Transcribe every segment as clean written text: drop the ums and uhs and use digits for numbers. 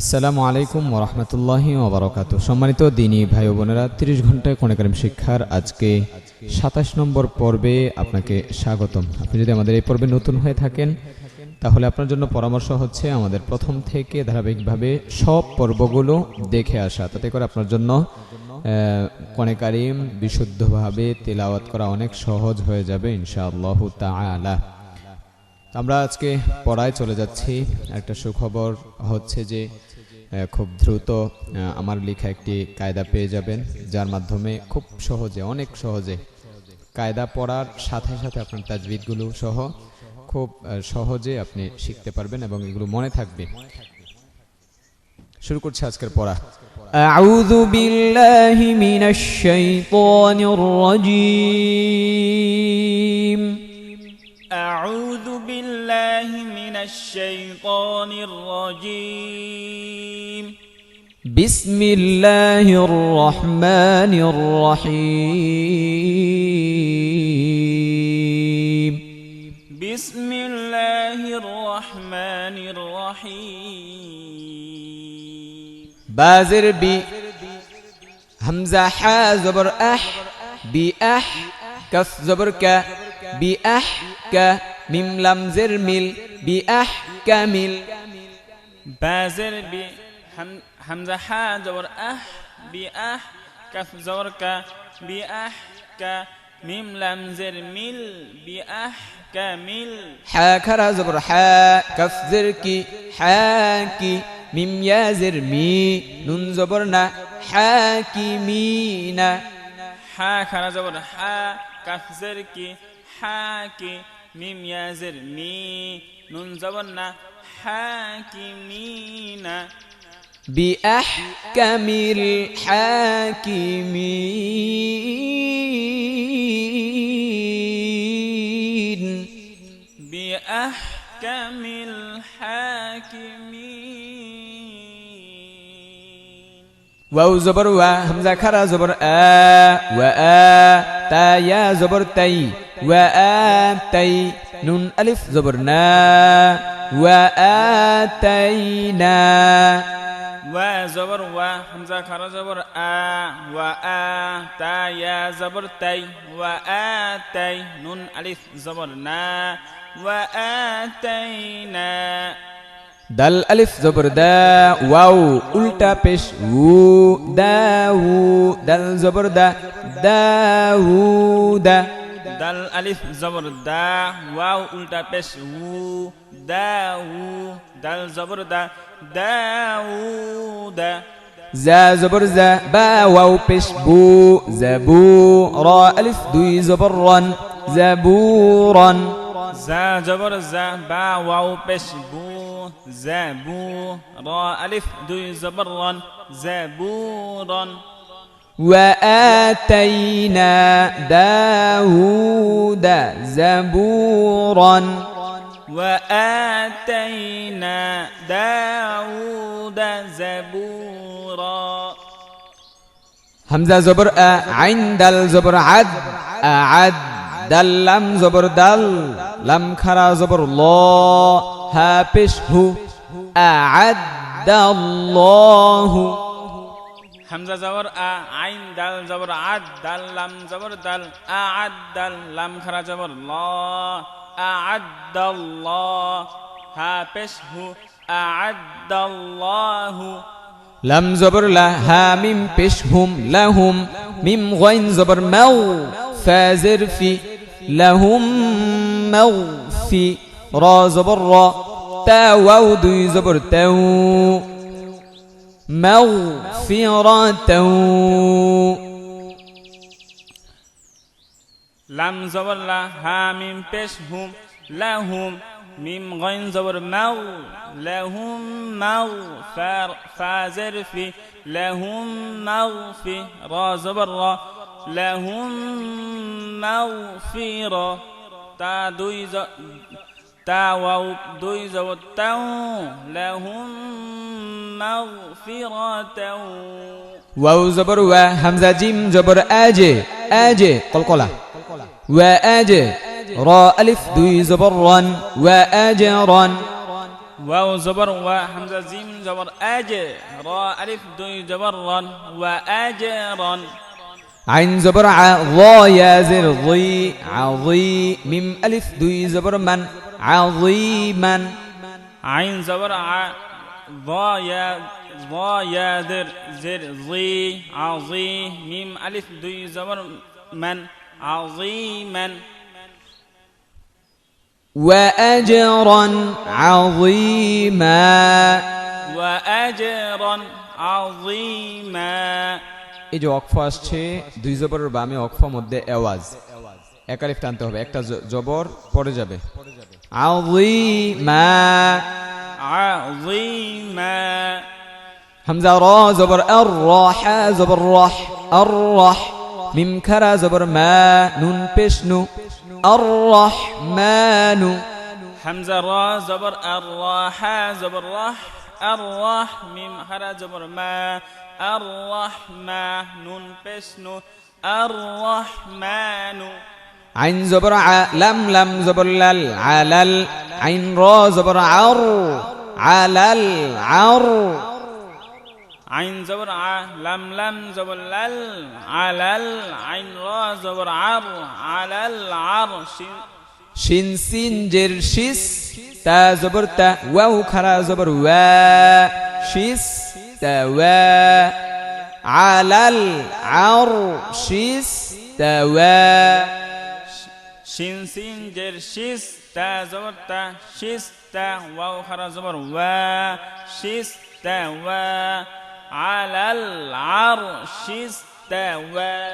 আসসালামু আলাইকুম ওয়া রাহমাতুল্লাহি ওয়া বারাকাতুহু। সম্মানিত দিনী ভাই ও বোনেরা, 30 ঘন্টায় কোরআন কারীম শিক্ষার আজকে 27 নম্বর পর্বে আপনাকে স্বাগতম। আপনি যদি আমাদের এই পর্বে নতুন হয়ে থাকেন তাহলে আপনার জন্য পরামর্শ হচ্ছে আমাদের প্রথম থেকে ধারাবাহিকভাবে সব পর্বগুলো দেখে আসা। তাতে করে আপনার জন্য কোরআন কারীম বিশুদ্ধভাবে তিলাওয়াত করা অনেক সহজ হয়ে যাবে ইনশাআল্লাহু তাআলা। আমরা আজকে পড়ায় চলে যাচ্ছি। একটা সুখবর হচ্ছে যে খুব দ্রুত আমার লেখা একটি কায়দা পেয়ে যাবেন, যার মাধ্যমে খুব সহজে, অনেক সহজে কায়দা পড়ার সাথে সাথে আপনার তাজবিদগুলো সহ খুব সহজে আপনি শিখতে পারবেন এবং এগুলো মনে থাকবে। শুরু করছি আজকের পড়া। আউযু বিল্লাহি মিনাশ শাইতানির রাজীম। أعوذ بالله من الشيطان الرجيم. بسم الله الرحمن الرحيم. بسم الله الرحمن الرحيم. بازر بي همزة حا زبر أح بي أح كف زبر ك بي أح ك ميم لام زر ميل بي أح كامل. بازر بي همزة حا زبر أح بي أح كف زبر ك بي أح ك ميم لام زر ميل بي أح كامل. حا كرا زبر حا كف زر كي حاكي ميم يا زر مي نون زبرنا حاكمين. حا كرا زبر حا كف زر كي حاكي ميم يا زر مي نون زبرنا حاكمين. بأحكم الحاكمين. بأحكم الحاكمين. واو زبر وا همزة كرا زبر تا يا زبر تي تي نون ألف زبرنا وآتينا. وزبر و همزة كرا زبر تا يا زبر تي وآتي نون ألف زبرنا وآتينا. دال ألف زبر دا واو ألتا بش وو داو دال زبر دا داوود. دال ألف زبر دا واو ألتا بش وو داو دال زبر دا داوود. زا زبر زا با واو بش بو زبو را ألف دوي زبرا زبورا. زا زبر زا با واو بش بو زبو را ألف دوي زبرا زبورا. وآتينا داود زبورا. وآتينا داود زبورا. همزة زبر عين دال زبر عد أعد دال لم زبر دال لم خرا زبر الله ها بش هو أعد الله. همزة زبر عين دال زبر عد دال لم زبر دال أعد دال لم خرا زبر الله أعد الله ها بشه أعد الله. لم زبر لا ها ميم بشهم لهم ميم غين زبر مو فازر في لهم مغفي را زبر را تا واو دوي زبر تو مغفرة. لم زبر لا ها ميم بشهم لهم ميم غين زبر مو لهم مغفر فازر في لهم مغفي را زبر را لهم مغفرة. تا دوي تا واو دوي زبر تو لهم مغفرة. واو زبر وا همزة جيم زبر آجي آجي قلقلة وآجي را ألف دوي زبرا وأجرا. ওয়াও জবর ওয়া হামজা জিম জবর আজ র আলিফ দুই জবর রন ওয়া আজরান আইন জবর আ য ইয়া জের যই আযী মিম আলিফ দুই জবর মান আযীমান আইন জবর আ য ইয়া জের জি আযী মিম আলিফ দুই জবর মান আযীমান وأجرا عظيما وأجرا عظيما এই যে অক্ফ আসছে দুই জবরের বামে অক্ফ মধ্যে আওয়াজ এক আলিফ টানতে হবে, একটা জবর পড়ে যাবে। عظيما عظيما همزة را زبر الراح زبر راح الراح ميم كرا زبر ما نون بشنو الرحمن حمزة را زبر الراح زبر راح الراح ميم خرا زبر ما الرحمن نون بشنو الرحمن عين زبر ع لم لم زبر لل علل عين را زبر عر علل عر عين زبر ع لم لم زبر لل علل عين را زبر عر على العرش شين سين جر شيس تا زبر تا واو خرا زبر وا شيس تا وا على العرش استوى شين سين جر شيس تا زبر تا شيس تا واو خرا زبر وا شيس تا وا على العرش استوى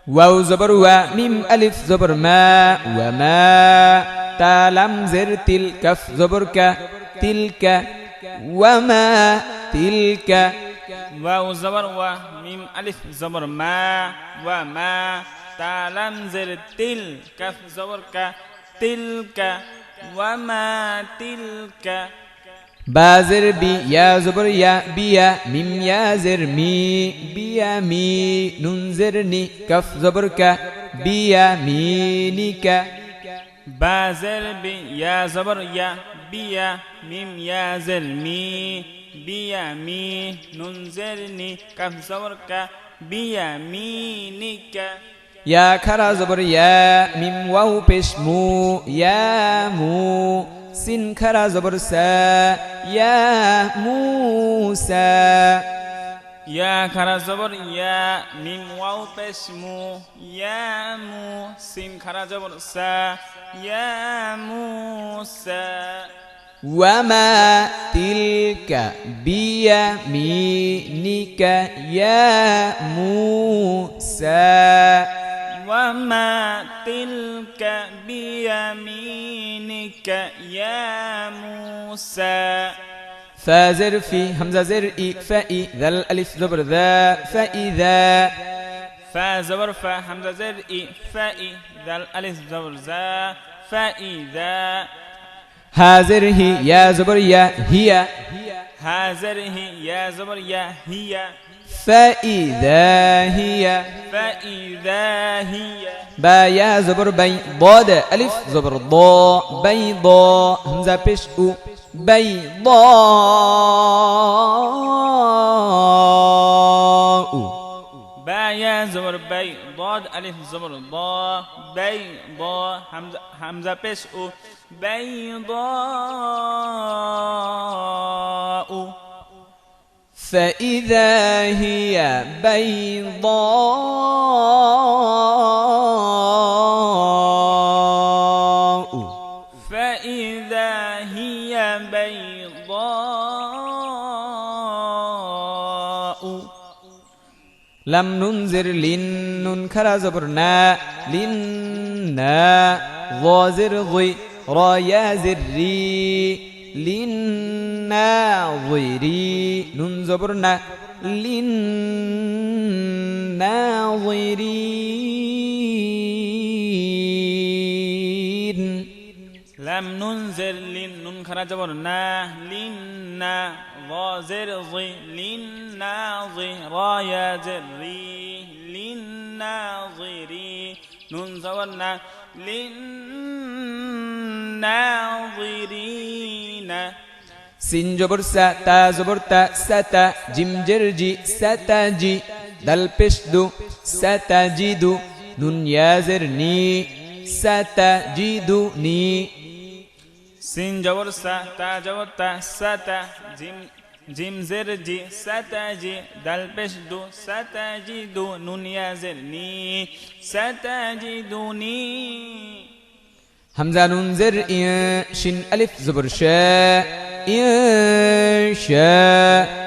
واو زبر وا ميم ألف زبر ما وما تا لم زر تل كف زبر ك تلك وما تلك واو زبر وا ميم ألف زبر ما وما تا لم زر تل كف زبر ك تلك وما تلك بازر بي يا زبر يا بيا ميم يا زر مي بيا مي ننزرني كف زبر ك بيا مينك بازر بي يا زبر يا بيا ميم يا زر مي بيا مي ننزرني كف زبر ك بيا مينك يا كرا زبر يا ميم واو بشمو يا مو سين كرا زبر سا يا موسى يا كرا زبر يا ميم واو بشمو يا مو سين كرا زبر سا يا موسى وما تلك بيمينك يا موسى وما تلك بيمينك يا موسى فازر في همزة زر إي فإي ذا الألف زبر ذا فإذا فزبر فا همزة زر إي فإي ذا الألف زبر ذا فإذا هازر هي يا زبر يا هي هازره يا زبر يا هي فإذا هي فإذا هي با يا زبر بي ضاد ألف زبر ضاء بيضاء همزة بش أو بيضاء با يا زبر بي ضاد ألف زبر ضاء بيضاء همزة بش أو بيضاء فإذا هي بيضاء فإذا هي بيضاء لم ننذر لن ننكر زبرنا لنا ظازر ضي رايا زري للناظري نون زبرنا للناظرين لم ننزل لن خرج برنا لنا ظازر ضي للناظر رايا زري للناظري ننزلنا للناظرين সিন জবর সা তা জবর তা সাতা জিম জের জি সাতাজি দাল পেশ দু সাতাজিদু নুন ইয়া জের নি সাতাজিদু নি সিন জবর সা তা জবর তা সাতা জিম জের জি সাতাজি দাল পেশ দু সাতাজিদু নুন ইয়া জের নি সাতাজিদুনি হামজা নুন জের ইয়া শিন আলিফ জবর শা ইয়া শা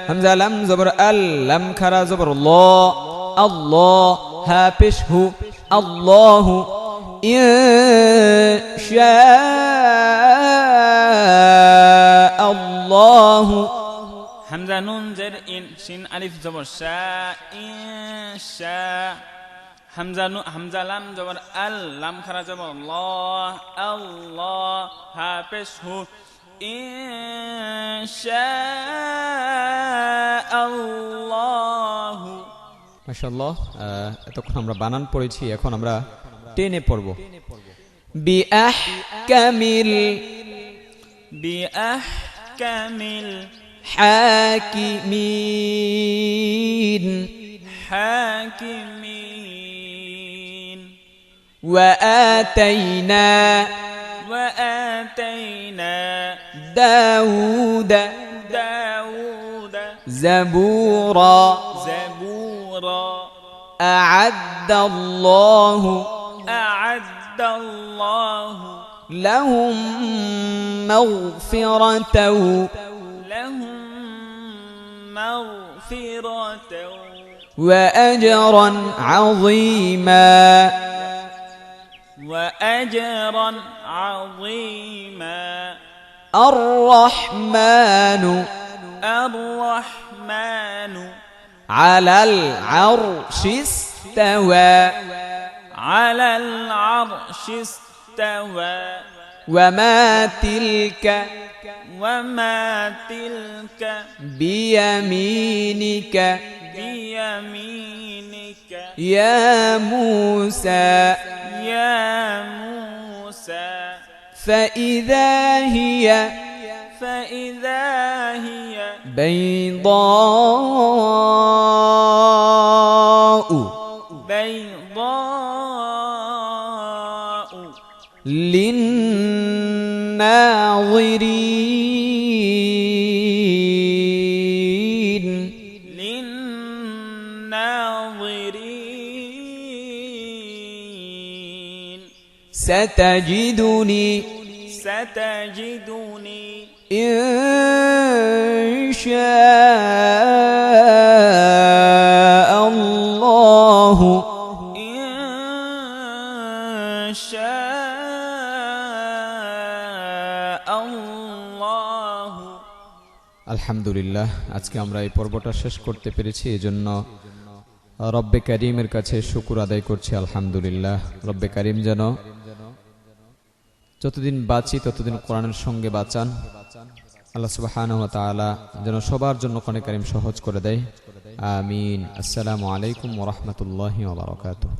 হামজা লাম জবর আল লাম খারা জবর ল আল্লাহ হা পেশ হু আল্লাহু ইয়া শা আল্লাহু হামজা নুন জের ইন শিন আলিফ জবর শা ইনশা হামজা লাম জবর আল লাম খারা জবর ল আল্লাহ হা পেশ হু ইনশা আল্লাহ মাশাআল্লাহ। এতক্ষণ আমরা বানান পড়েছি, এখন আমরা টেনে পড়ব। বিআহকামিল বিআহকামিল হাকিমিন حاكمين وآتينا وآتينا داود زبورا زبورا أعد الله أعد الله لهم مغفرة لهم مغفرة وأجرا عظيما وأجرا عظيما الرحمن الرحمن على العرش استوى على العرش استوى وما تلك بيمينك بيمينك يا موسى فإذا هي بيضاء للناظرين ستجدني إن شاء الله إن شاء الله আলহামদুলিল্লাহ, আজকে আমরা এই পর্বটা শেষ করতে পেরেছি, এজন্য রব্বে কারীমের কাছে শুকর আদায় করছি। আলহামদুলিল্লাহ, রব্বে কারীম যেন যতদিন বাঁচি ততদিন কোরআনের সঙ্গে বাঁচান। আল্লাহ সুবহানাহু ওয়া তাআলা যেন সবার জন্য কোরআন কারীম সহজ করে দেয়। আমিন। আসসালামু আলাইকুম ওয়া রাহমাতুল্লাহি ওয়া বারাকাতুহু।